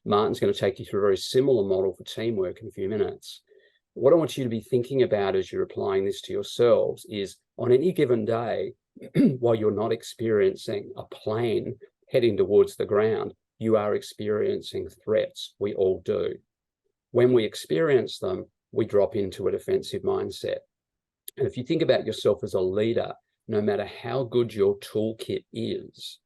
Martin's going to take you through a very similar model for teamwork in a few minutes. What I want you to be thinking about as you're applying this to yourselves is on any given day, while you're not experiencing a plane heading towards the ground, you are experiencing threats. We all do. When we experience them, we drop into a defensive mindset. And if you think about yourself as a leader, no matter how good your toolkit is,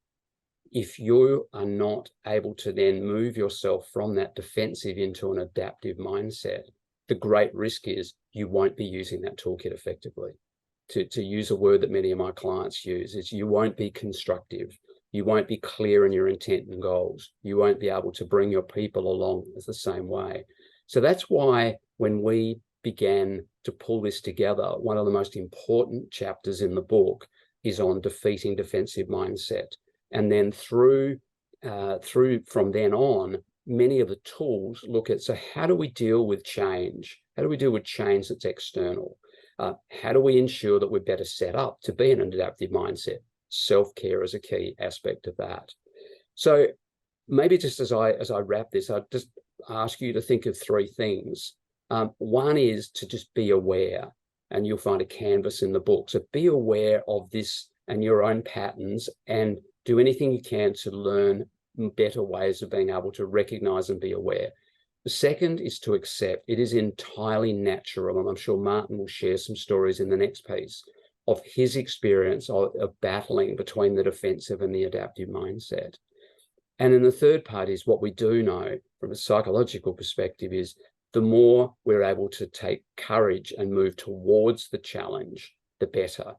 if you are not able to then move yourself from that defensive into an adaptive mindset, the great risk is you won't be using that toolkit effectively. To use a word that many of my clients use, is you won't be constructive. You won't be clear in your intent and goals. You won't be able to bring your people along as the same way. So that's why when we began to pull this together, one of the most important chapters in the book is on defeating defensive mindset. And then through from then on, many of the tools look at, so how do we deal with change? How do we deal with change that's external? How do we ensure that we're better set up to be in an adaptive mindset? Self-care is a key aspect of that. So maybe just as I wrap this, I'd just ask you to think of three things. One is to just be aware, and you'll find a canvas in the book. So be aware of this and your own patterns, and do anything you can to learn better ways of being able to recognize and be aware. The second is to accept. It is entirely natural, and I'm sure Martin will share some stories in the next piece of his experience of battling between the defensive and the adaptive mindset. And then the third part is what we do know from a psychological perspective is the more we're able to take courage and move towards the challenge, the better.